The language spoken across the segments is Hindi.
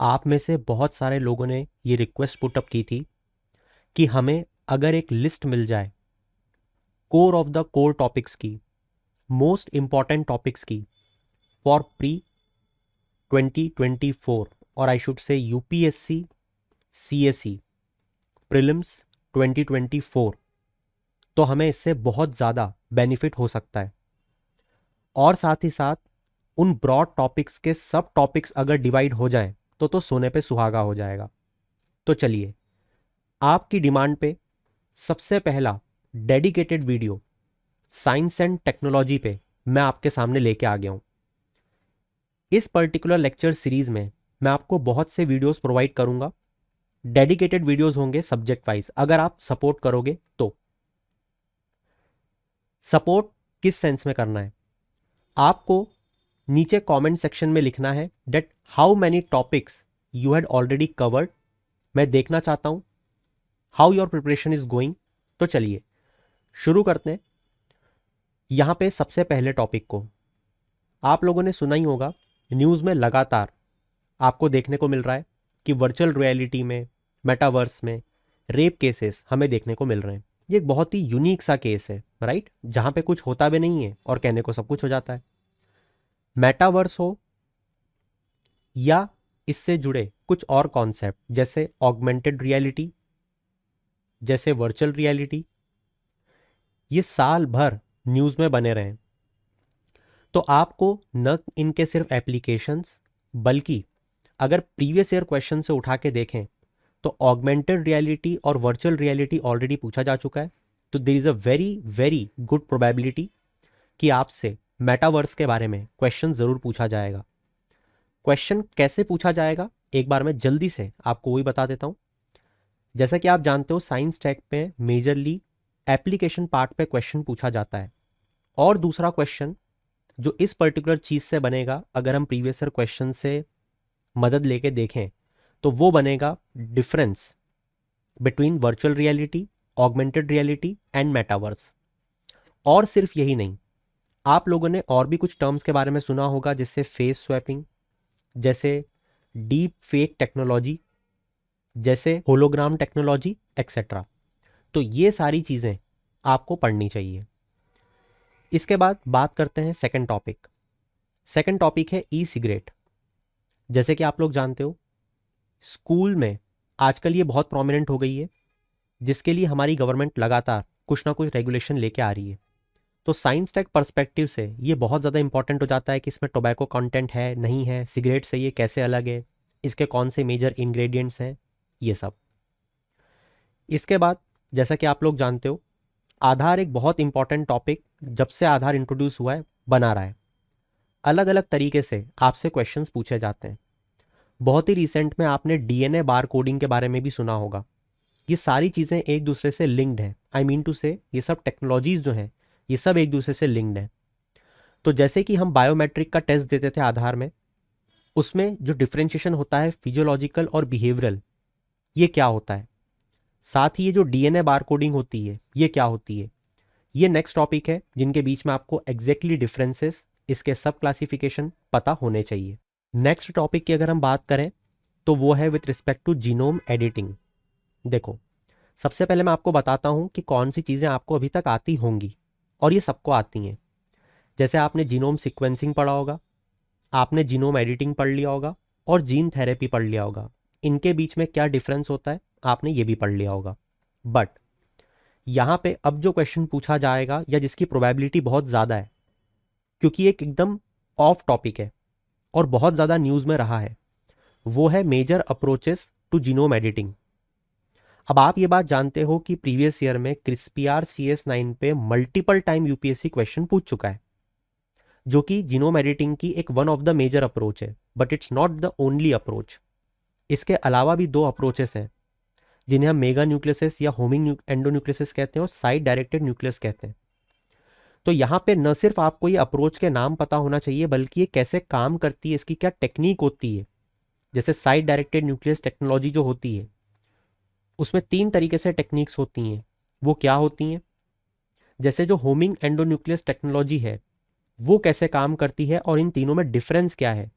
आप में से बहुत सारे लोगों ने ये रिक्वेस्ट पुटअप की थी कि हमें अगर एक लिस्ट मिल जाए core of the core topics की, मोस्ट इंपॉर्टेंट टॉपिक्स की फॉर प्री 2024 और I should say UPSC CSE prelims 2024, तो हमें इससे बहुत ज़्यादा बेनिफिट हो सकता है। और साथ ही साथ उन ब्रॉड टॉपिक्स के सब टॉपिक्स अगर डिवाइड हो जाएं तो सोने पे सुहागा हो जाएगा। तो चलिए, आपकी डिमांड पे सबसे पहला dedicated video science and technology पे मैं आपके सामने लेके आ गया हूँ। इस पर्टिकुलर लेक्चर सीरीज में मैं आपको बहुत से वीडियोस प्रोवाइड करूंगा। डेडिकेटेड वीडियोस होंगे सब्जेक्ट वाइज, अगर आप सपोर्ट करोगे तो। सपोर्ट किस सेंस में करना है, आपको नीचे कमेंट सेक्शन में लिखना है date how many topics you had already covered. मैं देखना चाहता हूं how your preparation is going. तो चलिए शुरू करते हैं। यहां पे सबसे पहले टॉपिक को आप लोगों ने सुना ही होगा, न्यूज़ में लगातार आपको देखने को मिल रहा है कि वर्चुअल रियलिटी में, मेटावर्स में रेप केसेस हमें देखने को मिल रहे हैं। ये एक बहुत ही यूनिक सा केस है, राइट, जहां पे कुछ होता भी नहीं है और कहने को सब कुछ हो जाता है। मेटावर्स हो या इससे जुड़े कुछ और कॉन्सेप्ट जैसे ऑगमेंटेड रियलिटी, जैसे वर्चुअल रियलिटी, ये साल भर न्यूज़ में बने रहें, तो आपको न इनके सिर्फ एप्लीकेशंस बल्कि अगर प्रीवियस ईयर क्वेश्चन से उठा के देखें तो ऑगमेंटेड रियलिटी और वर्चुअल रियलिटी ऑलरेडी पूछा जा चुका है। तो there is a very very good probability कि आपसे मेटावर्स के बारे में क्वेश्चन ज़रूर पूछा जाएगा। क्वेश्चन कैसे पूछा जाएगा एक बार मैं जल्दी से आपको वही बता देता हूँ। जैसा कि आप जानते हो, साइंस टेक पे मेजरली एप्लीकेशन पार्ट पे क्वेश्चन पूछा जाता है। और दूसरा क्वेश्चन जो इस पर्टिकुलर चीज़ से बनेगा, अगर हम प्रीवियस ईयर क्वेश्चन से मदद लेके देखें, तो वो बनेगा difference between virtual reality, augmented reality and metaverse. और सिर्फ यही नहीं, आप लोगों ने और भी कुछ टर्म्स के बारे में सुना होगा, जैसे फेस स्वैपिंग, जैसे डीप फेक टेक्नोलॉजी, जैसे होलोग्राम टेक्नोलॉजी एक्सेट्रा। तो ये सारी चीज़ें आपको पढ़नी चाहिए। इसके बाद बात करते हैं सेकंड टॉपिक। सेकंड टॉपिक है ई सिगरेट। जैसे कि आप लोग जानते हो, स्कूल में आजकल ये बहुत प्रोमिनेंट हो गई है, जिसके लिए हमारी गवर्नमेंट लगातार कुछ ना कुछ रेगुलेशन लेके आ रही है। तो साइंस टेक पर्सपेक्टिव से ये बहुत ज़्यादा इंपॉर्टेंट हो जाता है कि इसमें टोबैको कंटेंट है नहीं है, सिगरेट से ये कैसे अलग है, इसके कौन से मेजर इंग्रेडिएंट्स हैं, ये सब। इसके बाद जैसा कि आप लोग जानते हो, आधार एक बहुत इंपॉर्टेंट टॉपिक जब से आधार इंट्रोड्यूस हुआ है बना रहा है। अलग अलग तरीके से आपसे क्वेश्चंस पूछे जाते हैं। बहुत ही रिसेंट में आपने डीएनए बार कोडिंग के बारे में भी सुना होगा। ये सारी चीज़ें एक दूसरे से लिंक्ड हैं। आई मीन टू से ये सब टेक्नोलॉजीज जो हैं ये सब एक दूसरे से लिंक्ड हैं। तो जैसे कि हम बायोमेट्रिक का टेस्ट देते थे आधार में, उसमें जो डिफ्रेंशिएशन होता है फिजियोलॉजिकल और बिहेवियरल, ये क्या होता है, साथ ही ये जो डीएनए बार कोडिंग होती है ये क्या होती है, ये नेक्स्ट टॉपिक है जिनके बीच में आपको एग्जैक्टली डिफरेंसेस, इसके सब क्लासिफिकेशन पता होने चाहिए। नेक्स्ट टॉपिक की अगर हम बात करें तो वो है with respect to genome editing. देखो, सबसे पहले मैं आपको बताता हूँ कि कौन सी चीज़ें आपको अभी तक आती होंगी, और ये सबको आती हैं। जैसे आपने जीनोम सीक्वेंसिंग पढ़ा होगा, आपने जीनोम एडिटिंग पढ़ लिया होगा, और जीन थेरेपी पढ़ लिया होगा। इनके बीच में क्या डिफरेंस होता है आपने ये भी पढ़ लिया होगा। बट यहाँ पे अब जो क्वेश्चन पूछा जाएगा या जिसकी प्रोबेबिलिटी बहुत ज़्यादा है, क्योंकि एक एकदम ऑफ टॉपिक है और बहुत ज़्यादा न्यूज़ में रहा है, वो है major approaches to genome editing. अब आप ये बात जानते हो कि प्रीवियस ईयर में क्रिस्पीआर CS9 पे मल्टीपल टाइम यूपीएससी क्वेश्चन पूछ चुका है, जो कि जीनोम एडिटिंग की एक one of the major approach है, but it's not the only approach. इसके अलावा भी दो अप्रोचेस हैं जिन्हें हम मेगा न्यूक्लियस या होमिंग एंडोन्यूक्लियस कहते हैं और साइड डायरेक्टेड न्यूक्लियस कहते हैं। तो यहाँ पे न सिर्फ आपको ये अप्रोच के नाम पता होना चाहिए, बल्कि ये कैसे काम करती है, इसकी क्या टेक्निक होती है। जैसे साइड डायरेक्टेड न्यूक्लियस टेक्नोलॉजी जो होती है, उसमें 3 तरीके से टेक्निक्स होती हैं। वो क्या होती हैं? जैसे जो होमिंग एंडोन्यूक्लियस टेक्नोलॉजी है वो कैसे काम करती है और इन तीनों में डिफरेंस क्या है,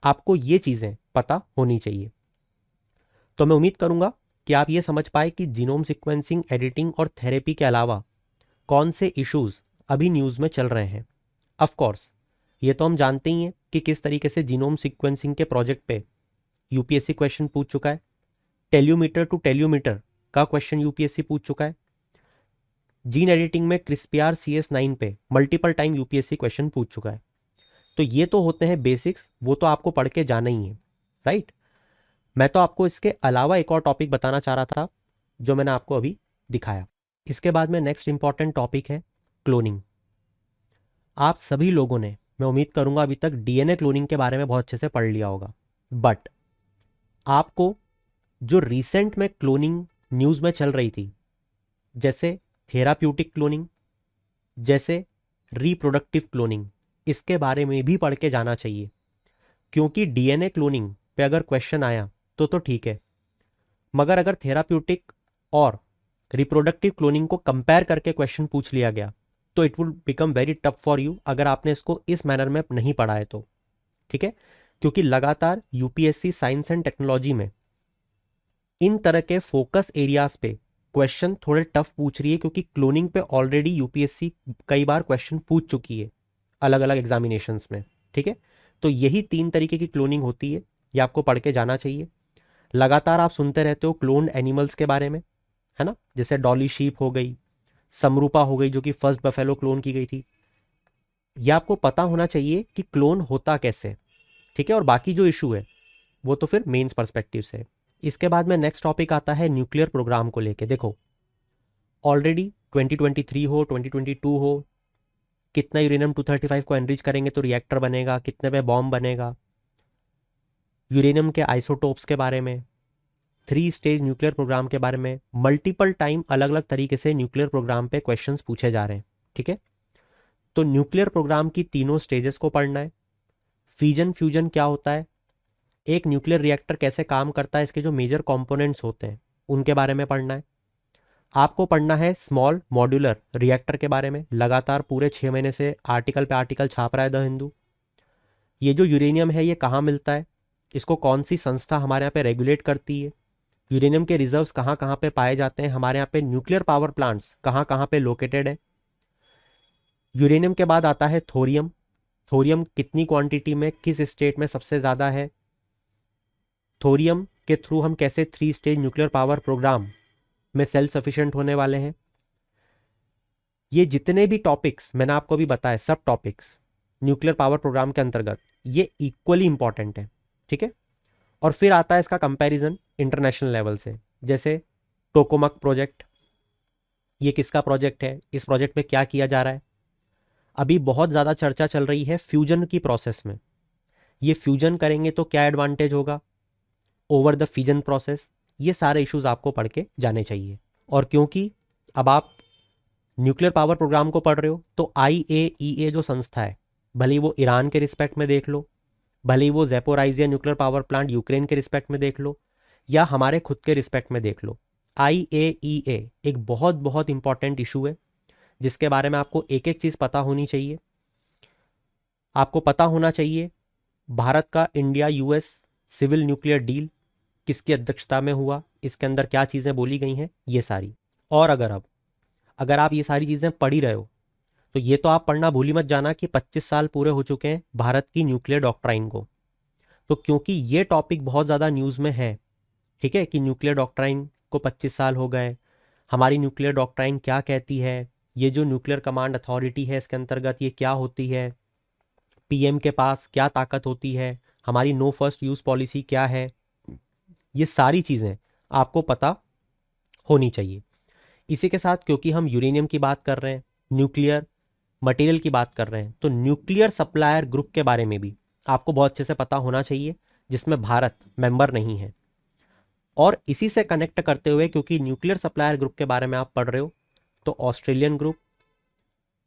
आपको ये चीज़ें पता होनी चाहिए। तो मैं उम्मीद करूंगा कि आप ये समझ पाए कि जीनोम सीक्वेंसिंग, एडिटिंग और थेरेपी के अलावा कौन से इश्यूज अभी न्यूज़ में चल रहे हैं। ऑफ कोर्स ये तो हम जानते ही हैं कि किस तरीके से जीनोम सीक्वेंसिंग के प्रोजेक्ट पे यूपीएससी क्वेश्चन पूछ चुका है। टेल्यूमीटर टू टेल्यूमीटर का क्वेश्चन यूपीएससी पूछ चुका है। जीन एडिटिंग में क्रिस्पियार CS9 पे मल्टीपल टाइम यूपीएससी क्वेश्चन पूछ चुका है। तो ये तो होते हैं बेसिक्स, वो तो आपको पढ़ के जाना ही है, राइट। मैं तो आपको इसके अलावा एक और टॉपिक बताना चाह रहा था जो मैंने आपको अभी दिखाया। इसके बाद में नेक्स्ट इंपॉर्टेंट टॉपिक है क्लोनिंग। आप सभी लोगों ने, मैं उम्मीद करूंगा, अभी तक डीएनए क्लोनिंग के बारे में बहुत अच्छे से पढ़ लिया होगा, बट आपको जो रिसेंट में क्लोनिंग न्यूज़ में चल रही थी, जैसे थेराप्यूटिक क्लोनिंग, जैसे रिप्रोडक्टिव क्लोनिंग, इसके बारे में भी पढ़ के जाना चाहिए। क्योंकि डीएनए क्लोनिंग पे अगर क्वेश्चन आया तो ठीक है, मगर अगर थेराप्यूटिक और रिप्रोडक्टिव क्लोनिंग को कंपेयर करके क्वेश्चन पूछ लिया गया तो it will become very tough for you, अगर आपने इसको इस मैनर में नहीं पढ़ा है तो, ठीक है। क्योंकि लगातार यूपीएससी साइंस एंड टेक्नोलॉजी में इन तरह के फोकस एरियाज पे क्वेश्चन थोड़े टफ पूछ रही है, क्योंकि क्लोनिंग पे ऑलरेडी यूपीएससी कई बार क्वेश्चन पूछ चुकी है अलग अलग एग्जामिनेशंस में, ठीक है। तो यही 3 तरीके की क्लोनिंग होती है, ये आपको पढ़ के जाना चाहिए। लगातार आप सुनते रहते हो क्लोन्ड एनिमल्स के बारे में, है ना, जैसे डॉली शीप हो गई, समरूपा हो गई जो कि फर्स्ट बफेलो क्लोन की गई थी। ये आपको पता होना चाहिए कि क्लोन होता कैसे, ठीक है। और बाकी जो इशू है वो तो फिर मेंस पर्सपेक्टिव से है। इसके बाद में नेक्स्ट टॉपिक आता है न्यूक्लियर प्रोग्राम को लेके। देखो ऑलरेडी 2023 हो 2022 हो, कितना यूरेनियम 235 को एनरिच करेंगे तो रिएक्टर बनेगा, कितने पे बॉम्ब बनेगा, यूरेनियम के आइसोटोप्स के बारे में, 3 स्टेज न्यूक्लियर प्रोग्राम के बारे में मल्टीपल टाइम अलग अलग तरीके से न्यूक्लियर प्रोग्राम पे क्वेश्चंस पूछे जा रहे हैं, ठीक है। तो न्यूक्लियर प्रोग्राम की तीनों स्टेजेस को पढ़ना है। फिजन फ्यूजन क्या होता है, एक न्यूक्लियर रिएक्टर कैसे काम करता है, इसके जो मेजर कंपोनेंट्स होते हैं उनके बारे में पढ़ना है। आपको पढ़ना है स्मॉल मॉड्यूलर रिएक्टर के बारे में, लगातार पूरे 6 महीने से आर्टिकल पे आर्टिकल छाप रहा है द हिंदू। ये जो यूरेनियम है ये कहाँ मिलता है, इसको कौन सी संस्था हमारे यहाँ पे रेगुलेट करती है, यूरेनियम के रिजर्व्स कहाँ कहाँ पे पाए जाते हैं, हमारे यहाँ पे न्यूक्लियर पावर प्लांट्स कहाँ कहाँ पे लोकेटेड है। यूरेनियम के बाद आता है थोरियम, थोरियम कितनी क्वांटिटी में किस स्टेट में सबसे ज़्यादा है, थोरियम के थ्रू हम कैसे 3 स्टेज न्यूक्लियर पावर प्रोग्राम में सेल्फ सफिशिएंट होने वाले हैं। ये जितने भी टॉपिक्स मैंने आपको अभी बताए, सब टॉपिक्स न्यूक्लियर पावर प्रोग्राम के अंतर्गत ये इक्वली इंपॉर्टेंट है, ठीक है। और फिर आता है इसका कंपैरिजन इंटरनेशनल लेवल से, जैसे टोकोमक प्रोजेक्ट, ये किसका प्रोजेक्ट है, इस प्रोजेक्ट में क्या किया जा रहा है। अभी बहुत ज़्यादा चर्चा चल रही है फ्यूजन की प्रोसेस में, ये फ्यूजन करेंगे तो क्या एडवांटेज होगा ओवर द फिजन प्रोसेस, ये सारे इश्यूज आपको पढ़ के जाने चाहिए। और क्योंकि अब आप न्यूक्लियर पावर प्रोग्राम को पढ़ रहे हो तो IAEA जो संस्था है, भले ही वो ईरान के रिस्पेक्ट में देख लो, भले ही वो ज़ेपोराइजिया न्यूक्लियर पावर प्लांट यूक्रेन के रिस्पेक्ट में देख लो, या हमारे खुद के रिस्पेक्ट में देख लो, IAEA एक बहुत बहुत इंपॉर्टेंट इशू है जिसके बारे में आपको एक एक चीज़ पता होनी चाहिए। आपको पता होना चाहिए भारत का India US civil nuclear deal किसकी अध्यक्षता में हुआ, इसके अंदर क्या चीज़ें बोली गई हैं, ये सारी। और अगर आप ये सारी चीज़ें पढ़ ही रहे हो तो ये तो आप पढ़ना भूल ही मत जाना कि 25 साल पूरे हो चुके हैं भारत की न्यूक्लियर डॉक्ट्राइन को। तो क्योंकि ये टॉपिक बहुत ज़्यादा न्यूज़ में है, ठीक है, कि न्यूक्लियर डॉक्ट्राइन को 25 साल हो गए, हमारी न्यूक्लियर डॉक्ट्राइन क्या कहती है, ये जो न्यूक्लियर कमांड अथॉरिटी है इसके अंतर्गत ये क्या होती है, PM के पास क्या ताकत होती है, हमारी नो फर्स्ट यूज़ पॉलिसी क्या है, ये सारी चीज़ें आपको पता होनी चाहिए। इसी के साथ क्योंकि हम यूरेनियम की बात कर रहे हैं, न्यूक्लियर मटेरियल की बात कर रहे हैं, तो न्यूक्लियर सप्लायर ग्रुप के बारे में भी आपको बहुत अच्छे से पता होना चाहिए, जिसमें भारत मेंबर नहीं है। और इसी से कनेक्ट करते हुए, क्योंकि न्यूक्लियर सप्लायर ग्रुप के बारे में आप पढ़ रहे हो, तो Australian group,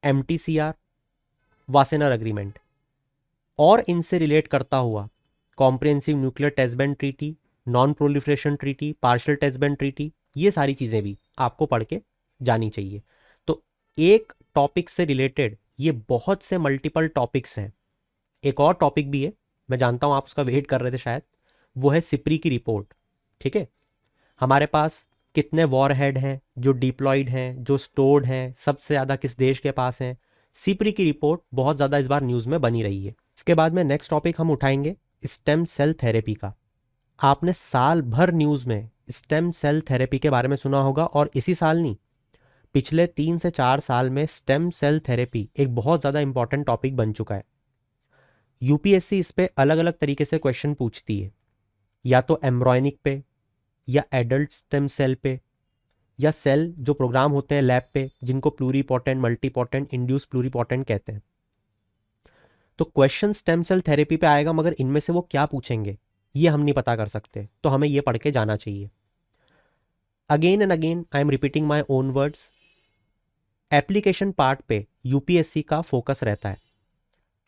MTCR, Wassenaar agreement और इनसे रिलेट करता हुआ comprehensive nuclear test ban treaty, non proliferation treaty, partial test ban treaty, ये सारी चीज़ें भी आपको पढ़ के जानी चाहिए। तो एक टॉपिक से रिलेटेड ये बहुत से मल्टीपल टॉपिक्स हैं। एक और टॉपिक भी है, मैं जानता हूँ आप उसका वेट कर रहे थे शायद, वो है सिप्री की रिपोर्ट। ठीक है, हमारे पास कितने वॉर हेड हैं जो डिप्लॉयड हैं, जो स्टोर्ड हैं, सबसे ज़्यादा किस देश के पास हैं। सिप्री की रिपोर्ट बहुत ज़्यादा इस बार न्यूज़ में बनी रही है। इसके बाद में नेक्स्ट टॉपिक हम उठाएंगे स्टेम सेल थेरेपी का। आपने साल भर न्यूज़ में स्टेम सेल थेरेपी के बारे में सुना होगा, और इसी साल नहीं, पिछले 3 से 4 साल में स्टेम सेल थेरेपी एक बहुत ज़्यादा इंपॉर्टेंट टॉपिक बन चुका है। यूपीएससी इस पे अलग अलग तरीके से क्वेश्चन पूछती है, या तो एम्ब्रॉयनिक पे, या एडल्ट स्टेम सेल पे, या सेल जो प्रोग्राम होते हैं लैब पे जिनको प्लूरीपोटेंट, मल्टीपोटेंट, इंड्यूस प्लूरीपोटेंट कहते हैं। तो क्वेश्चन स्टेम सेल थेरेपी पे आएगा, मगर इनमें से वो क्या पूछेंगे ये हम नहीं पता कर सकते, तो हमें ये पढ़ के जाना चाहिए। Again and again I am repeating my own words, application part पे यूपीएससी का फोकस रहता है।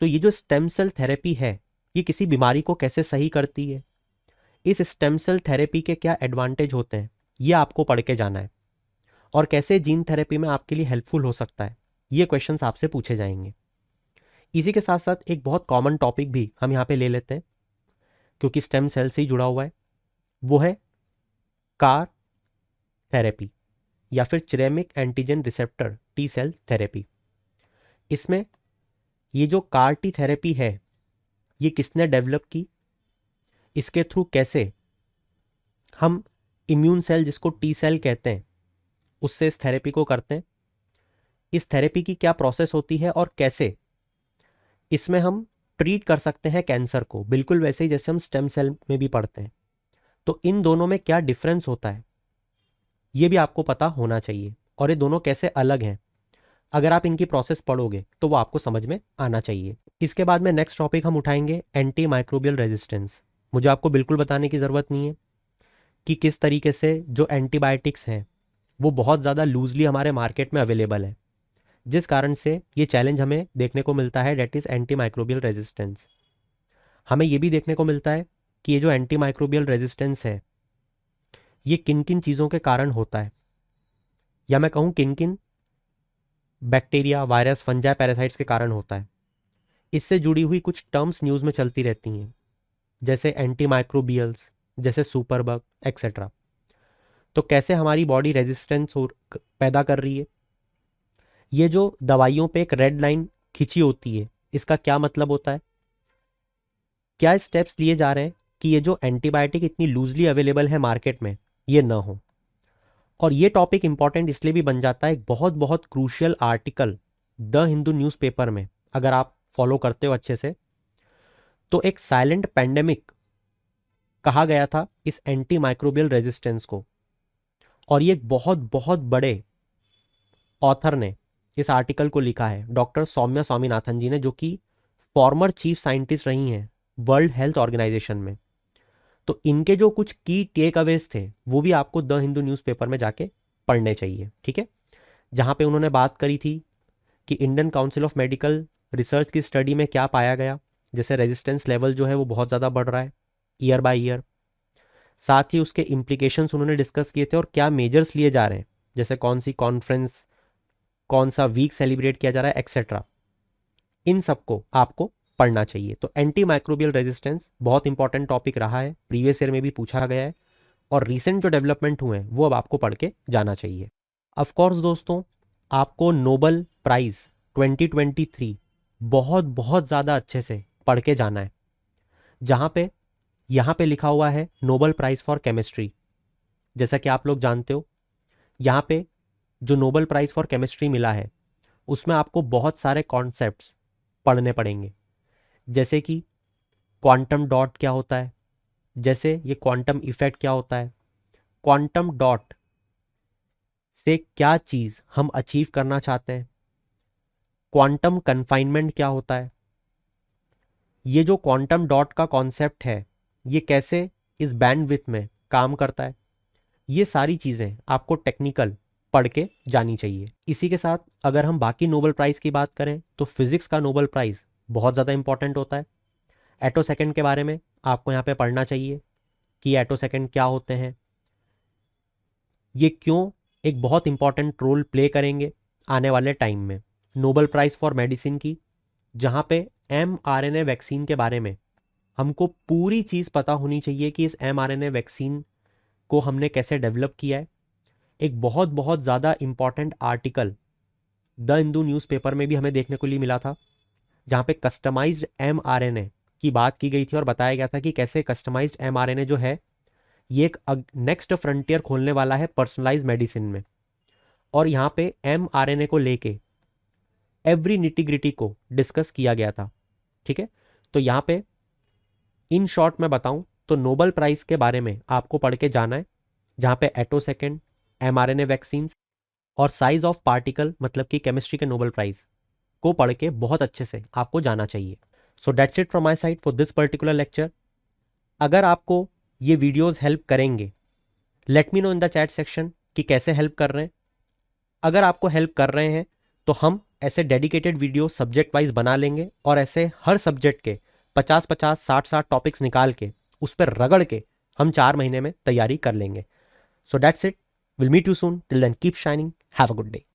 तो ये जो स्टेम सेल थेरेपी है, ये किसी बीमारी को कैसे सही करती है, इस स्टेम सेल थेरेपी के क्या एडवांटेज होते हैं, ये आपको पढ़ के जाना है। और कैसे जीन थेरेपी में आपके लिए हेल्पफुल हो सकता है, ये क्वेश्चंस आपसे पूछे जाएंगे। इसी के साथ साथ एक बहुत कॉमन टॉपिक भी हम यहाँ पे ले लेते हैं, क्योंकि स्टेम सेल से ही जुड़ा हुआ है, वो है कार थेरेपी, या फिर chimeric antigen receptor T cell therapy. इसमें ये जो कार टी थेरेपी है, ये किसने डेवलप की, इसके थ्रू कैसे हम इम्यून सेल, जिसको टी सेल कहते हैं, उससे इस थेरेपी को करते हैं, इस थेरेपी की क्या प्रोसेस होती है, और कैसे इसमें हम ट्रीट कर सकते हैं कैंसर को, बिल्कुल वैसे ही जैसे हम स्टेम सेल में भी पढ़ते हैं। तो इन दोनों में क्या डिफरेंस होता है, ये भी आपको पता होना चाहिए, और ये दोनों कैसे अलग हैं। अगर आप इनकी प्रोसेस पढ़ोगे तो वो आपको समझ में आना चाहिए। इसके बाद में नेक्स्ट टॉपिक हम उठाएंगे एंटी माइक्रोबियल रेजिस्टेंस। मुझे आपको बिल्कुल बताने की ज़रूरत नहीं है कि किस तरीके से जो एंटीबायोटिक्स हैं वो बहुत ज़्यादा लूजली हमारे मार्केट में अवेलेबल है, जिस कारण से ये चैलेंज हमें देखने को मिलता है, that is anti microbial resistance. हमें ये भी देखने को मिलता है कि ये जो एंटी माइक्रोबियल रेजिस्टेंस है, ये किन किन चीज़ों के कारण होता है, या मैं कहूँ किन किन बैक्टीरिया, वायरस, फंजाई, पैरासाइट्स के कारण होता है। इससे जुड़ी हुई कुछ टर्म्स न्यूज़ में चलती रहती हैं, जैसे एंटी माइक्रोबियल्स, जैसे सुपरबग एक्सेट्रा। तो कैसे हमारी बॉडी रेजिस्टेंस पैदा कर रही है। ये जो दवाइयों पे एक रेड लाइन खिंची होती है, इसका क्या मतलब होता है, क्या स्टेप्स लिए जा रहे हैं कि ये जो एंटीबायोटिक इतनी लूजली अवेलेबल है मार्केट में, ये ना हो। और ये टॉपिक इंपॉर्टेंट इसलिए भी बन जाता है, एक बहुत बहुत crucial article the Hindu newspaper में, अगर आप फॉलो करते हो अच्छे से, तो एक साइलेंट पैंडेमिक कहा गया था इस एंटी माइक्रोबियल रेजिस्टेंस को। और ये एक बहुत बहुत बड़े ऑथर ने इस आर्टिकल को लिखा है, डॉक्टर सौम्या स्वामीनाथन जी ने, जो कि फॉर्मर चीफ साइंटिस्ट रही हैं वर्ल्ड हेल्थ ऑर्गेनाइजेशन में। तो इनके जो कुछ की टेक अवेज थे वो भी आपको द हिंदू न्यूज़पेपर में जाके पढ़ने चाहिए। ठीक है, जहाँ पे उन्होंने बात करी थी कि Indian council of medical research की स्टडी में क्या पाया गया, जैसे रेजिस्टेंस लेवल जो है वो बहुत ज़्यादा बढ़ रहा है ईयर बाय ईयर। साथ ही उसके इम्प्लीकेशंस उन्होंने डिस्कस किए थे, और क्या मेजर्स लिए जा रहे हैं, जैसे कौन सी कॉन्फ्रेंस, कौन सा वीक सेलिब्रेट किया जा रहा है, एक्सेट्रा। इन सबको आपको पढ़ना चाहिए। तो एंटी माइक्रोबियल रेजिस्टेंस बहुत इंपॉर्टेंट टॉपिक रहा है, प्रीवियस ईयर में भी पूछा गया है, और रिसेंट जो डेवलपमेंट हुए हैं वो अब आपको पढ़ के जाना चाहिए। ऑफ कोर्स दोस्तों, आपको नोबेल प्राइज़ 2023 बहुत बहुत ज़्यादा अच्छे से पढ़ के जाना है, जहाँ पे यहाँ पे लिखा हुआ है नोबेल प्राइज़ फॉर केमिस्ट्री। जैसा कि आप लोग जानते हो, यहाँ पे जो नोबेल प्राइज़ फॉर केमिस्ट्री मिला है उसमें आपको बहुत सारे कॉन्सेप्ट्स पढ़ने पड़ेंगे, जैसे कि क्वांटम डॉट क्या होता है, जैसे ये क्वांटम इफेक्ट क्या होता है, क्वांटम डॉट से क्या चीज़ हम अचीव करना चाहते हैं, क्वांटम कन्फाइनमेंट क्या होता है, ये जो क्वांटम डॉट का कॉन्सेप्ट है ये कैसे इस बैंडविड्थ में काम करता है, ये सारी चीज़ें आपको टेक्निकल पढ़ के जानी चाहिए। इसी के साथ अगर हम बाकी नोबेल प्राइज़ की बात करें तो फिजिक्स का नोबेल प्राइज़ बहुत ज़्यादा इंपॉर्टेंट होता है। एटो सेकेंड के बारे में आपको यहाँ पे पढ़ना चाहिए कि एटो सेकेंड क्या होते हैं, ये क्यों एक बहुत इंपॉर्टेंट रोल प्ले करेंगे आने वाले टाइम में। नोबेल प्राइज़ फॉर मेडिसिन की, जहाँ पे mRNA वैक्सीन के बारे में हमको पूरी चीज़ पता होनी चाहिए कि इस mRNA वैक्सीन को हमने कैसे डेवलप किया है। एक बहुत बहुत ज़्यादा important article the Hindu newspaper में भी हमें देखने को लिए मिला था, जहाँ पे कस्टमाइज्ड mRNA की बात की गई थी और बताया गया था कि कैसे कस्टमाइज्ड mRNA जो है ये एक नेक्स्ट फ्रंटियर खोलने वाला है पर्सनलाइज मेडिसिन में। और यहाँ पे mRNA को लेके एवरी निटी-ग्रिटी को डिस्कस किया गया था। ठीक है, तो यहाँ पे इन शॉर्ट में बताऊं तो नोबेल प्राइज के बारे में आपको पढ़ के जाना है, जहाँ पे एटोसेकेंड, mRNA वैक्सीन और साइज ऑफ पार्टिकल मतलब कि केमिस्ट्री के नोबेल प्राइज को पढ़ के बहुत अच्छे से आपको जाना चाहिए। सो that's it from my side for this particular lecture. अगर आपको ये वीडियोस हेल्प करेंगे, let me know in the chat section कि कैसे हेल्प कर रहे हैं। अगर आपको हेल्प कर रहे हैं तो हम ऐसे डेडिकेटेड वीडियो सब्जेक्ट वाइज बना लेंगे और ऐसे हर सब्जेक्ट के 50-50, 60-60 टॉपिक्स निकाल के उस पर रगड़ के हम 4 महीने में तैयारी कर लेंगे। So that's it, will meet you soon, till then keep shining, have a good day.